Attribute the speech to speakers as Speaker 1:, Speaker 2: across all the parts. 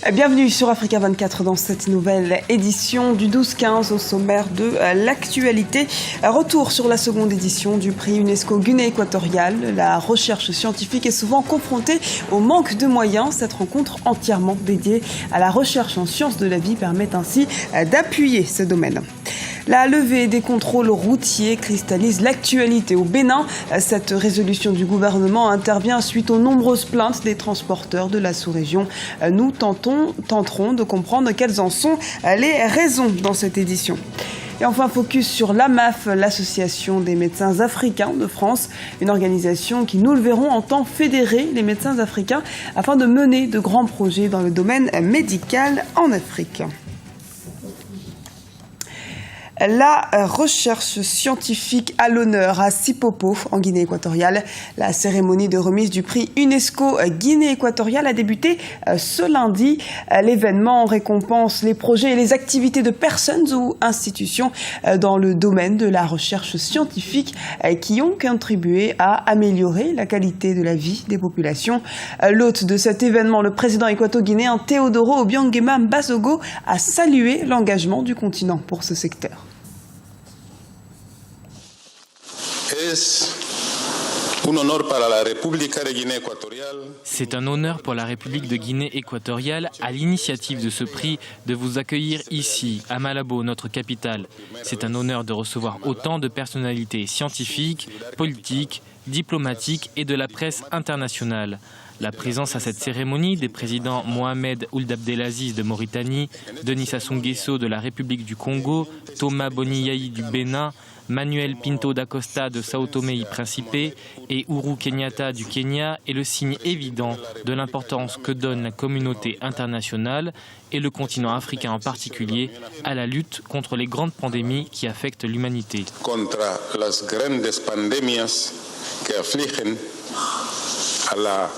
Speaker 1: Bienvenue sur Africa 24 dans cette nouvelle édition du 12-15 au sommaire de l'actualité. Retour sur la seconde édition du prix UNESCO Guinée équatoriale. La recherche scientifique est souvent confrontée au manque de moyens. Cette rencontre entièrement dédiée à la recherche en sciences de la vie permet ainsi d'appuyer ce domaine. La levée des contrôles routiers cristallise l'actualité au Bénin. Cette résolution du gouvernement intervient suite aux nombreuses plaintes des transporteurs de la sous-région. Nous tenterons de comprendre quelles en sont les raisons dans cette édition. Et enfin, focus sur l'AMAF, l'Association des médecins africains de France, une organisation qui, nous le verrons, entend fédérer les médecins africains afin de mener de grands projets dans le domaine médical en Afrique. La recherche scientifique à l'honneur à Sipopo, en Guinée équatoriale. La cérémonie de remise du prix UNESCO Guinée équatoriale a débuté ce lundi. L'événement récompense les projets et les activités de personnes ou institutions dans le domaine de la recherche scientifique qui ont contribué à améliorer la qualité de la vie des populations. L'hôte de cet événement, le président équato-guinéen Teodoro Obiangema Mbasogo, a salué l'engagement du continent pour ce secteur.
Speaker 2: C'est un honneur pour la République de Guinée équatoriale, à l'initiative de ce prix, de vous accueillir ici, à Malabo, notre capitale. C'est un honneur de recevoir autant de personnalités scientifiques, politiques, diplomatiques et de la presse internationale. La présence à cette cérémonie des présidents Mohamed Ould Abdelaziz de Mauritanie, Denis Sassou Nguesso de la République du Congo, Thomas Boniyahi du Bénin, Manuel Pinto da Costa de Sao Tomé y Principe et Uhuru Kenyatta du Kenya est le signe évident de l'importance que donne la communauté internationale et le continent africain en particulier à la lutte contre les grandes pandémies qui affectent l'humanité.
Speaker 3: Contra las grandes pandemias que afligen a la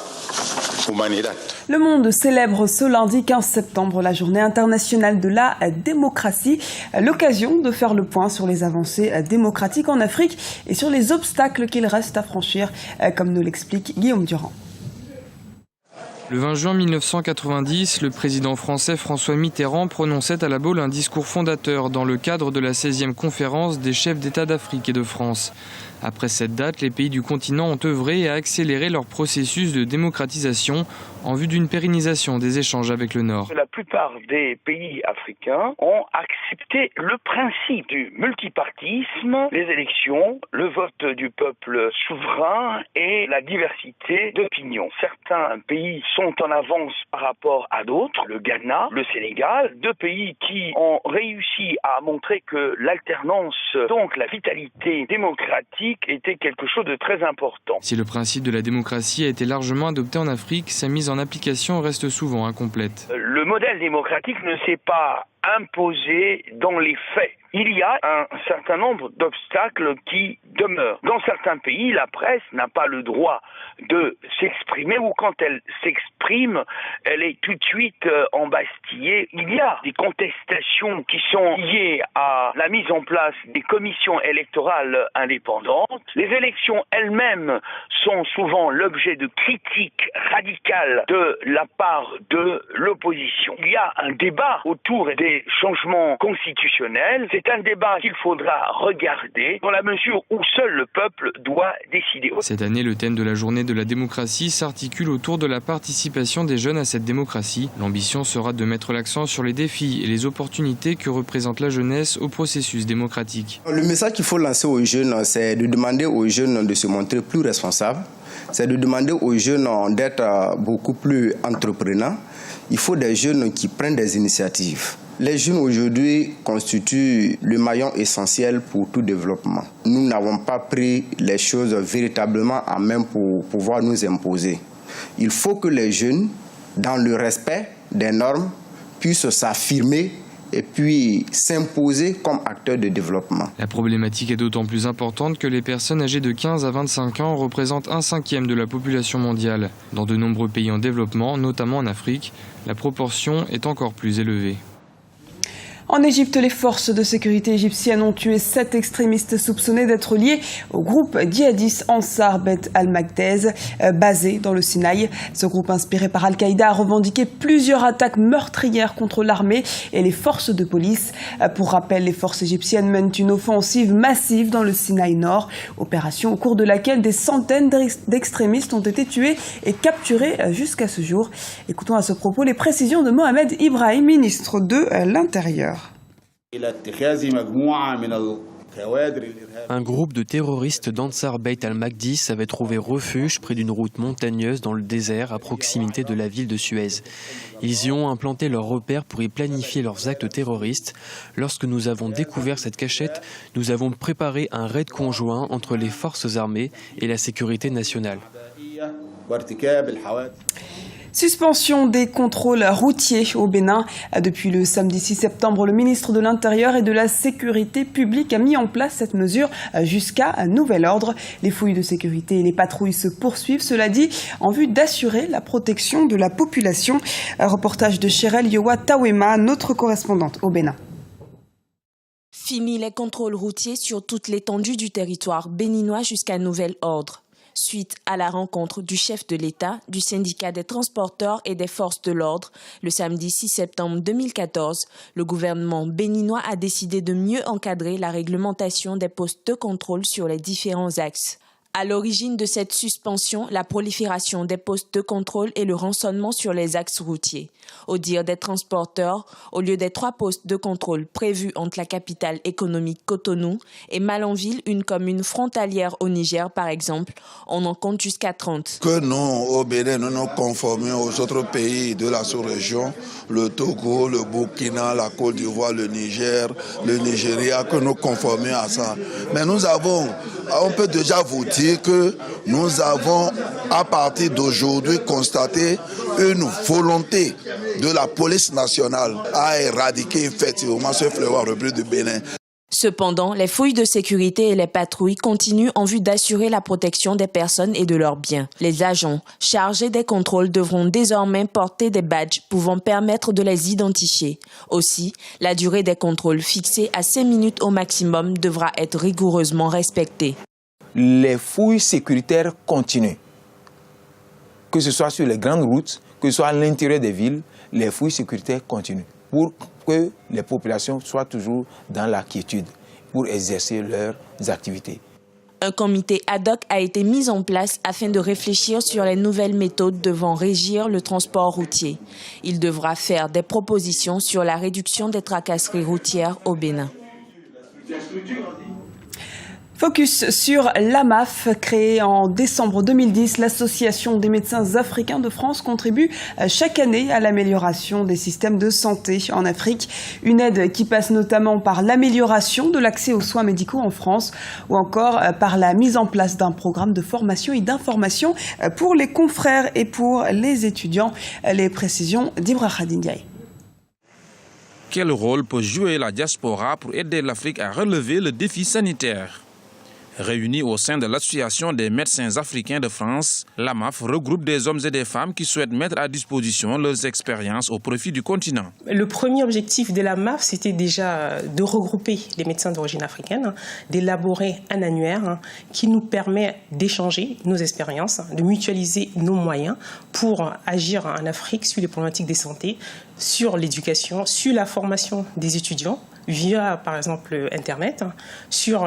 Speaker 3: humanidad.
Speaker 1: Le monde célèbre ce lundi 15 septembre la journée internationale de la démocratie. L'occasion de faire le point sur les avancées démocratiques en Afrique et sur les obstacles qu'il reste à franchir, comme nous l'explique Guillaume Durand.
Speaker 4: Le 20 juin 1990, le président français François Mitterrand prononçait à La Baule un discours fondateur dans le cadre de la 16e conférence des chefs d'État d'Afrique et de France. Après cette date, les pays du continent ont œuvré à accélérer leur processus de démocratisation en vue d'une pérennisation des échanges avec le Nord.
Speaker 5: La plupart des pays africains ont accepté le principe du multipartisme, les élections, le vote du peuple souverain et la diversité d'opinions. Certains pays sont en avance par rapport à d'autres, le Ghana, le Sénégal, deux pays qui ont réussi à montrer que l'alternance, donc la vitalité démocratique, était quelque chose de très important.
Speaker 4: Si le principe de la démocratie a été largement adopté en Afrique, sa mise en application reste souvent incomplète.
Speaker 5: Le modèle démocratique ne s'est pas imposé dans les faits. Il y a un certain nombre d'obstacles qui demeurent. Dans certains pays, la presse n'a pas le droit de s'exprimer ou quand elle s'exprime, elle est tout de suite embastillée. Il y a des contestations qui sont liées à la mise en place des commissions électorales indépendantes. Les élections elles-mêmes sont souvent l'objet de critiques radicales de la part de l'opposition. Il y a un débat autour des changements constitutionnels. C'est un débat qu'il faudra regarder dans la mesure où seul le peuple doit décider.
Speaker 4: Cette année, le thème de la journée de la démocratie s'articule autour de la participation des jeunes à cette démocratie. L'ambition sera de mettre l'accent sur les défis et les opportunités que représente la jeunesse au processus démocratique.
Speaker 6: Le message qu'il faut lancer aux jeunes, c'est de demander aux jeunes de se montrer plus responsables. C'est de demander aux jeunes d'être beaucoup plus entreprenants. Il faut des jeunes qui prennent des initiatives. Les jeunes aujourd'hui constituent le maillon essentiel pour tout développement. Nous n'avons pas pris les choses véritablement en main pour pouvoir nous imposer. Il faut que les jeunes, dans le respect des normes, puissent s'affirmer et puis s'imposer comme acteurs de développement.
Speaker 4: La problématique est d'autant plus importante que les personnes âgées de 15 à 25 ans représentent 1/5 de la population mondiale. Dans de nombreux pays en développement, notamment en Afrique, la proportion est encore plus élevée.
Speaker 1: En Égypte, les forces de sécurité égyptiennes ont tué 7 extrémistes soupçonnés d'être liés au groupe djihadiste Ansar Beit al-Makdez, basé dans le Sinaï. Ce groupe inspiré par Al-Qaïda a revendiqué plusieurs attaques meurtrières contre l'armée et les forces de police. Pour rappel, les forces égyptiennes mènent une offensive massive dans le Sinaï Nord, opération au cours de laquelle des centaines d'extrémistes ont été tués et capturés jusqu'à ce jour. Écoutons à ce propos les précisions de Mohamed Ibrahim, ministre de l'Intérieur.
Speaker 7: Un groupe de terroristes d'Ansar Beit al-Makdis avait trouvé refuge près d'une route montagneuse dans le désert à proximité de la ville de Suez. Ils y ont implanté leurs repères pour y planifier leurs actes terroristes. Lorsque nous avons découvert cette cachette, nous avons préparé un raid conjoint entre les forces armées et la sécurité nationale.
Speaker 1: Suspension des contrôles routiers au Bénin. Depuis le samedi 6 septembre, le ministre de l'Intérieur et de la Sécurité publique a mis en place cette mesure jusqu'à nouvel ordre. Les fouilles de sécurité et les patrouilles se poursuivent, cela dit, en vue d'assurer la protection de la population. Un reportage de Chérel Yowa Tawema, notre correspondante au Bénin.
Speaker 8: Fini les contrôles routiers sur toute l'étendue du territoire béninois jusqu'à nouvel ordre. Suite à la rencontre du chef de l'État, du syndicat des transporteurs et des forces de l'ordre, le samedi 6 septembre 2014, le gouvernement béninois a décidé de mieux encadrer la réglementation des postes de contrôle sur les différents axes. À l'origine de cette suspension, la prolifération des postes de contrôle et le rançonnement sur les axes routiers. Au dire des transporteurs, au lieu des 3 postes de contrôle prévus entre la capitale économique Cotonou et Malanville, une commune frontalière au Niger par exemple, on en compte jusqu'à 30.
Speaker 9: Que nous, au Bénin, nous nous conformions aux autres pays de la sous-région, le Togo, le Burkina, la Côte d'Ivoire, le Niger, le Nigeria, que nous conformions à ça. Mais on peut déjà vous dire que nous avons, à partir d'aujourd'hui, constaté une volonté de la police nationale à éradiquer effectivement ce fléau rebelle du Bénin.
Speaker 8: Cependant, les fouilles de sécurité et les patrouilles continuent en vue d'assurer la protection des personnes et de leurs biens. Les agents chargés des contrôles devront désormais porter des badges pouvant permettre de les identifier. Aussi, la durée des contrôles fixée à 5 minutes au maximum devra être rigoureusement respectée.
Speaker 10: Les fouilles sécuritaires continuent. Que ce soit sur les grandes routes, que ce soit à l'intérieur des villes, les fouilles sécuritaires continuent pour que les populations soient toujours dans la quiétude pour exercer leurs activités.
Speaker 8: Un comité ad hoc a été mis en place afin de réfléchir sur les nouvelles méthodes devant régir le transport routier. Il devra faire des propositions sur la réduction des tracasseries routières au Bénin.
Speaker 1: Focus sur l'AMAF, créée en décembre 2010. L'Association des médecins africains de France contribue chaque année à l'amélioration des systèmes de santé en Afrique. Une aide qui passe notamment par l'amélioration de l'accès aux soins médicaux en France ou encore par la mise en place d'un programme de formation et d'information pour les confrères et pour les étudiants. Les précisions d'Ibra Khadindiaï.
Speaker 11: Quel rôle peut jouer la diaspora pour aider l'Afrique à relever le défi sanitaire ? Réunis au sein de l'Association des médecins africains de France, l'AMAF regroupe des hommes et des femmes qui souhaitent mettre à disposition leurs expériences au profit du continent.
Speaker 12: Le premier objectif de l'AMAF, c'était déjà de regrouper les médecins d'origine africaine, d'élaborer un annuaire qui nous permet d'échanger nos expériences, de mutualiser nos moyens pour agir en Afrique sur les problématiques de santé, sur l'éducation, sur la formation des étudiants, via, par exemple, Internet, sur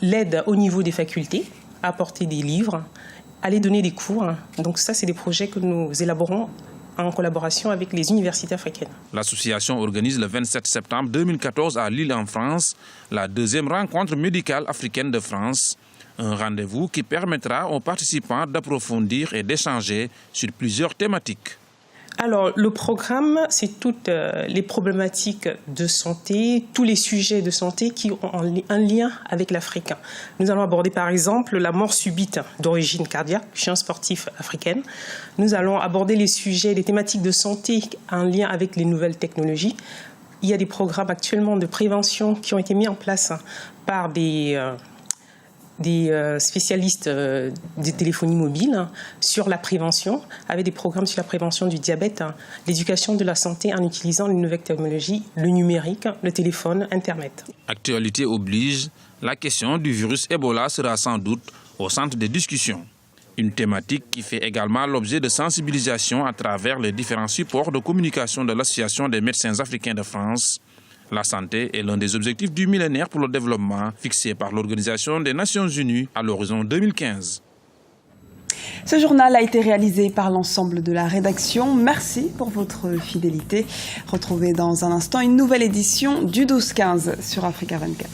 Speaker 12: l'aide au niveau des facultés, apporter des livres, aller donner des cours. Donc ça, c'est des projets que nous élaborons en collaboration avec les universités africaines.
Speaker 11: L'association organise le 27 septembre 2014 à Lille en France la 2e rencontre médicale africaine de France. Un rendez-vous qui permettra aux participants d'approfondir et d'échanger sur plusieurs thématiques.
Speaker 12: Alors, le programme, c'est toutes les problématiques de santé, tous les sujets de santé qui ont un lien avec l'Afrique. Nous allons aborder par exemple la mort subite d'origine cardiaque chez un sportif africain. Nous allons aborder les sujets, les thématiques de santé en lien avec les nouvelles technologies. Il y a des programmes actuellement de prévention qui ont été mis en place par des des spécialistes de téléphonie mobile sur la prévention, avec des programmes sur la prévention du diabète, l'éducation de la santé en utilisant les nouvelles technologies, le numérique, le téléphone, Internet.
Speaker 11: Actualité oblige, la question du virus Ebola sera sans doute au centre des discussions. Une thématique qui fait également l'objet de sensibilisation à travers les différents supports de communication de l'Association des médecins africains de France. La santé est l'un des objectifs du millénaire pour le développement fixé par l'Organisation des Nations Unies à l'horizon 2015.
Speaker 1: Ce journal a été réalisé par l'ensemble de la rédaction. Merci pour votre fidélité. Retrouvez dans un instant une nouvelle édition du 12-15 sur Africa 24.